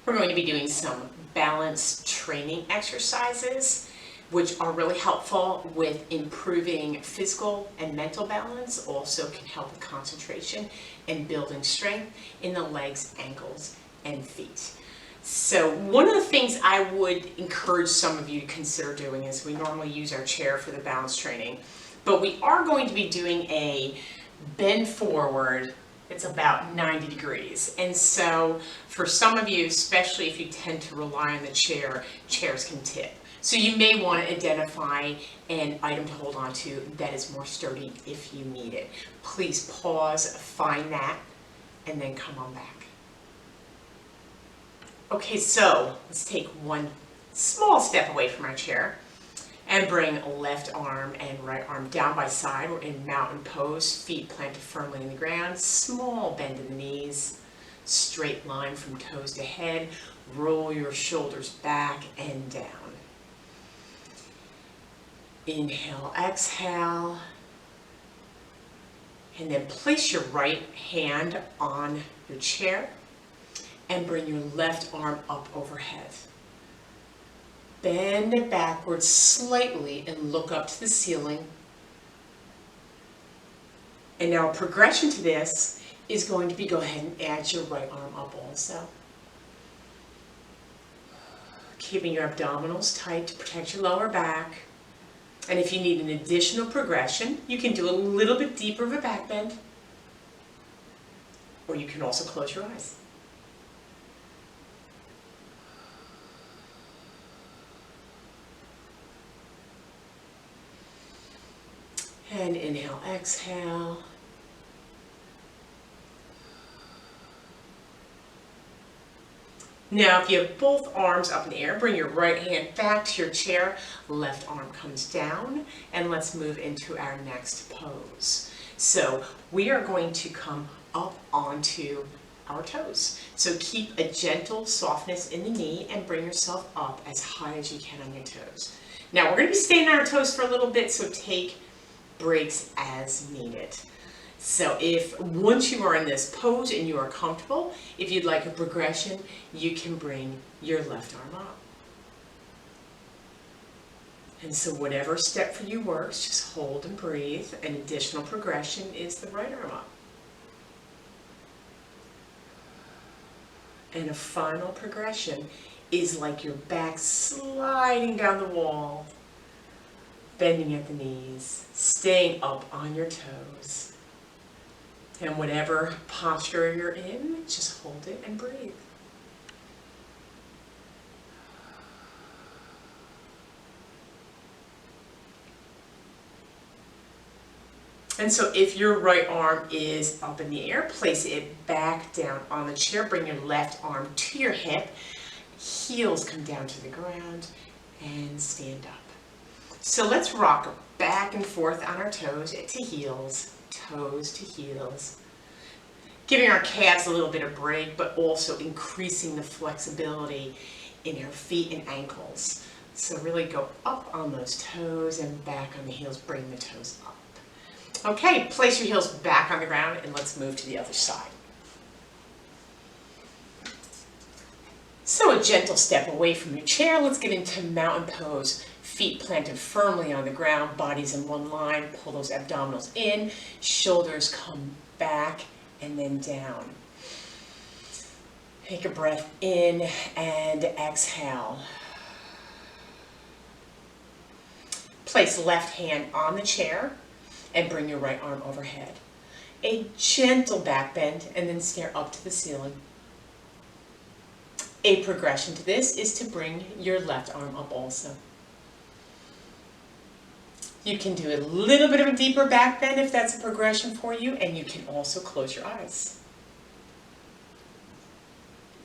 We're going to be doing some balance training exercises, which are really helpful with improving physical and mental balance, also can help with concentration and building strength in the legs, ankles, and feet. So one of the things I would encourage some of you to consider doing is we normally use our chair for the balance training, but we are going to be doing a bend forward. It's about 90 degrees. And so for some of you, especially if you tend to rely on the chair, chairs can tip. So you may want to identify an item to hold on to that is more sturdy if you need it. Please pause, find that, and then come on back. Okay, so let's take one small step away from our chair and bring left arm and right arm down by side. We're in mountain pose, feet planted firmly in the ground, small bend in the knees, straight line from toes to head. Roll your shoulders back and down. Inhale, exhale, and then place your right hand on your chair and bring your left arm up overhead. Bend it backwards slightly and look up to the ceiling. And now a progression to this is going to be, go ahead and add your right arm up also. Keeping your abdominals tight to protect your lower back. And if you need an additional progression, you can do a little bit deeper of a back bend, or you can also close your eyes. And inhale, exhale. Now, if you have both arms up in the air, bring your right hand back to your chair, left arm comes down, and let's move into our next pose. So we are going to come up onto our toes. So keep a gentle softness in the knee and bring yourself up as high as you can on your toes. Now, we're going to be staying on our toes for a little bit, so take breaks as needed. So if once you are in this pose and you are comfortable, if you'd like a progression, you can bring your left arm up. And so whatever step for you works, just hold and breathe. An additional progression is the right arm up. And a final progression is like your back sliding down the wall, bending at the knees, staying up on your toes. And whatever posture you're in, just hold it and breathe. And so if your right arm is up in the air, place it back down on the chair. Bring your left arm to your hip. Heels come down to the ground and stand up. So let's rock back and forth on our toes to heels, toes to heels. Giving our calves a little bit of break, but also increasing the flexibility in our feet and ankles. So really go up on those toes and back on the heels, bring the toes up. Okay, place your heels back on the ground and let's move to the other side. So a gentle step away from your chair, let's get into mountain pose. Feet planted firmly on the ground, bodies in one line, pull those abdominals in, shoulders come back and then down. Take a breath in and exhale. Place left hand on the chair and bring your right arm overhead. A gentle back bend and then stare up to the ceiling. A progression to this is to bring your left arm up also. You can do a little bit of a deeper back bend if that's a progression for you, and you can also close your eyes.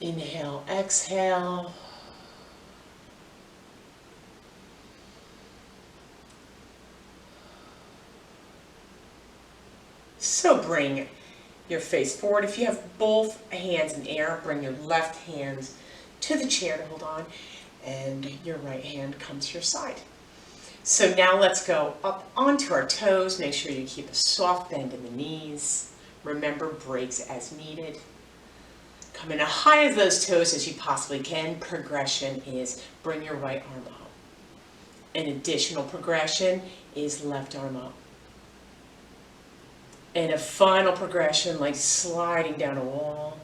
Inhale, exhale. So bring your face forward. If you have both hands in air, bring your left hand to the chair to hold on, and your right hand comes to your side. So now let's go up onto our toes. Make sure you keep a soft bend in the knees. Remember, breaks as needed. Come in as high as those toes as you possibly can. Progression is bring your right arm up. An additional progression is left arm up. And a final progression like sliding down a wall.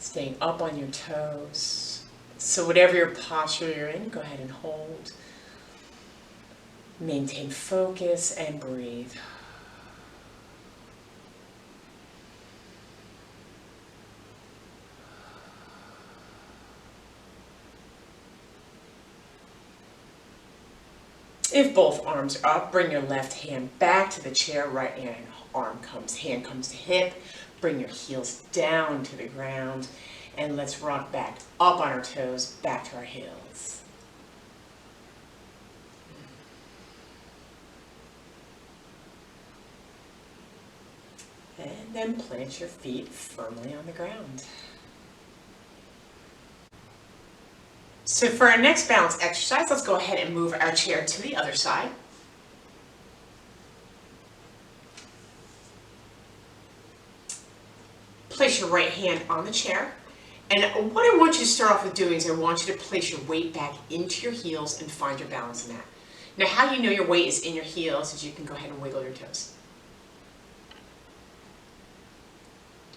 Staying up on your toes. So whatever your posture you're in, go ahead and hold. Maintain focus and breathe. If both arms are up, bring your left hand back to the chair, right hand comes to hip. Bring your heels down to the ground, and let's rock back up on our toes, back to our heels. And then plant your feet firmly on the ground. So for our next balance exercise, let's go ahead and move our chair to the other side. Place your right hand on the chair. And what I want you to start off with doing is I want you to place your weight back into your heels and find your balance in that. Now how you know your weight is in your heels is you can go ahead and wiggle your toes.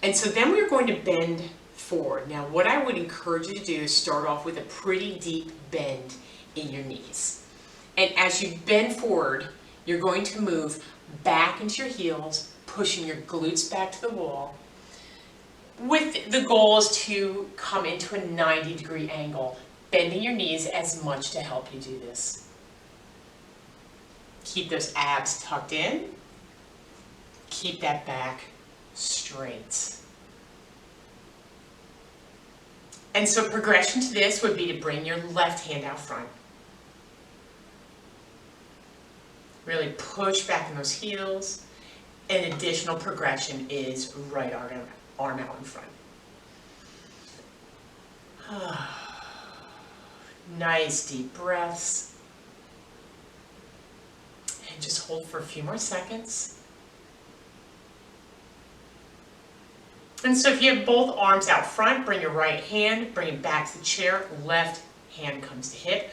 And so then we're going to bend forward. Now what I would encourage you to do is start off with a pretty deep bend in your knees. And as you bend forward, you're going to move back into your heels, pushing your glutes back to the wall, with the goal is to come into a 90-degree angle, bending your knees as much to help you do this. Keep those abs tucked in. Keep that back straight. And so progression to this would be to bring your left hand out front. Really push back in those heels. An additional progression is right arm out in front. Nice deep breaths. And just hold for a few more seconds. And so if you have both arms out front, bring your right hand, bring it back to the chair, left hand comes to hip.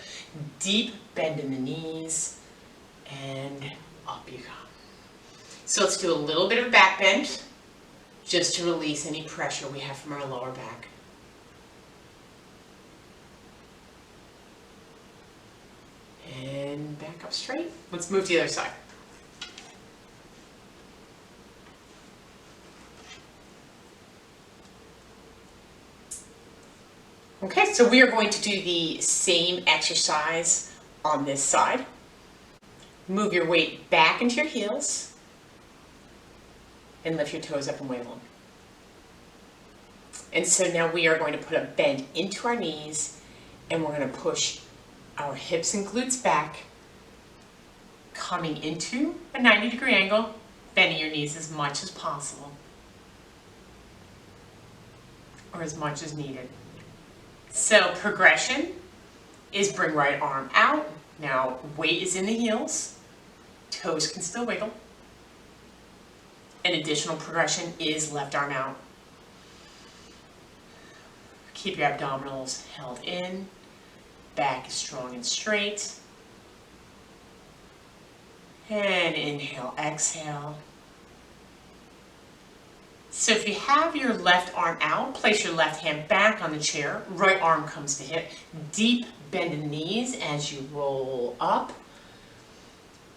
Deep bend in the knees, and up you go. So let's do a little bit of back bend, just to release any pressure we have from our lower back. And back up straight. Let's move to the other side. Okay, so we are going to do the same exercise on this side. Move your weight back into your heels and lift your toes up and wiggle them. And so now we are going to put a bend into our knees and we're going to push our hips and glutes back, coming into a 90-degree angle, bending your knees as much as possible, or as much as needed. So progression is bring right arm out. Now weight is in the heels, toes can still wiggle. An additional progression is left arm out. Keep your abdominals held in, back is strong and straight. And inhale, exhale. So if you have your left arm out, place your left hand back on the chair, right arm comes to hip, deep bend in the knees as you roll up.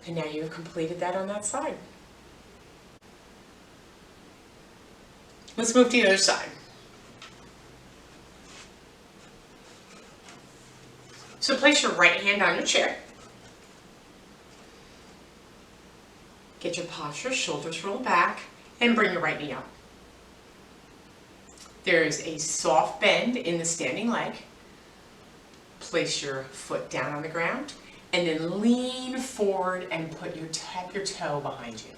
And now you've completed that on that side. Let's move to the other side. So place your right hand on your chair. Get your posture, shoulders roll back, and bring your right knee up. There's a soft bend in the standing leg. Place your foot down on the ground, and then lean forward and tap your toe behind you.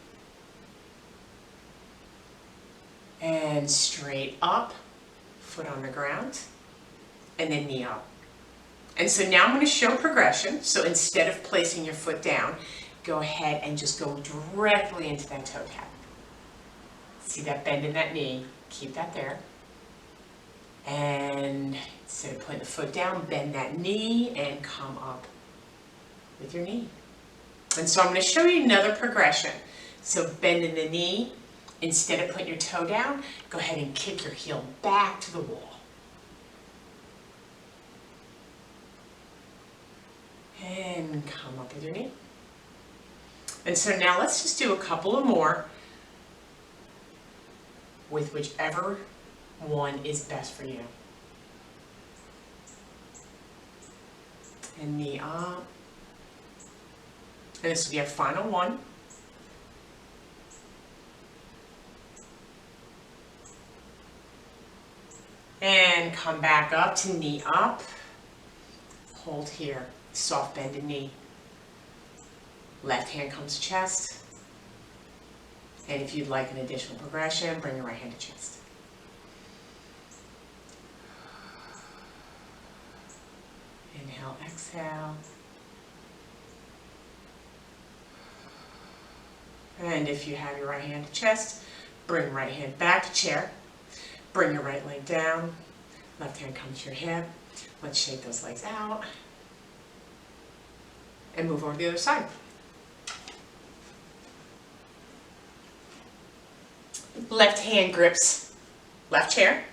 And straight up, foot on the ground, and then knee up. And so now I'm going to show progression. So instead of placing your foot down, go ahead and just go directly into that toe tap. See that bend in that knee? Keep that there. And instead of putting the foot down, bend that knee and come up with your knee. And so I'm going to show you another progression. So bending the knee, instead of putting your toe down, go ahead and kick your heel back to the wall. And come up with your knee. And so now let's just do a couple of more with whichever one is best for you. And knee up. And this will be our final one. And come back up to knee up. Hold here. Soft bended knee. Left hand comes to chest. And if you'd like an additional progression, bring your right hand to chest. Inhale, exhale. And if you have your right hand to chest, bring right hand back to chair. Bring your right leg down. Left hand comes to your hip. Let's shake those legs out. And move over to the other side. Left hand grips left chair.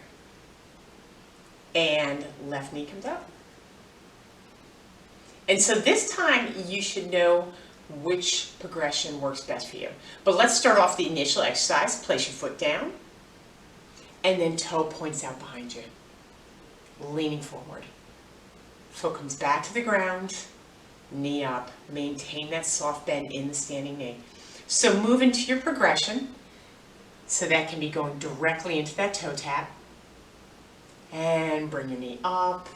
And left knee comes up. And so this time you should know which progression works best for you. But let's start off the initial exercise. Place your foot down. And then toe points out behind you. Leaning forward. Foot comes back to the ground. Knee up. Maintain that soft bend in the standing knee. So move into your progression. So that can be going directly into that toe tap. And bring your knee up.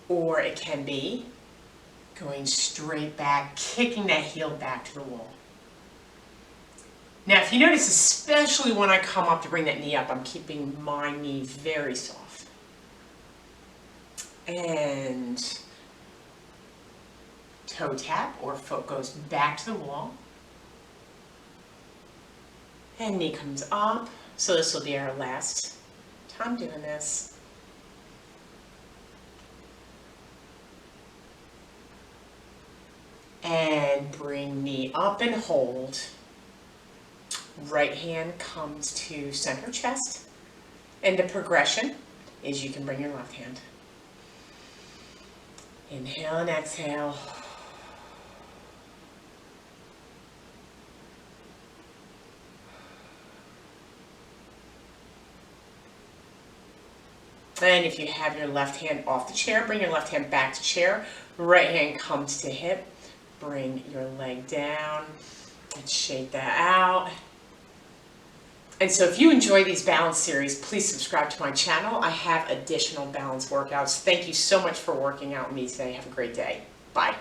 Or it can be going straight back, kicking that heel back to the wall. Now, if you notice, especially when I come up to bring that knee up, I'm keeping my knee very soft. And toe tap, or foot goes back to the wall. And knee comes up. So this will be our last time doing this. And bring knee up and hold. Right hand comes to center chest. And the progression is you can bring your left hand. Inhale and exhale. And if you have your left hand off the chair, bring your left hand back to chair. Right hand comes to hip. Bring your leg down and shake that out. And so if you enjoy these balance series, please subscribe to my channel. I have additional balance workouts. Thank you so much for working out with me today. Have a great day. Bye.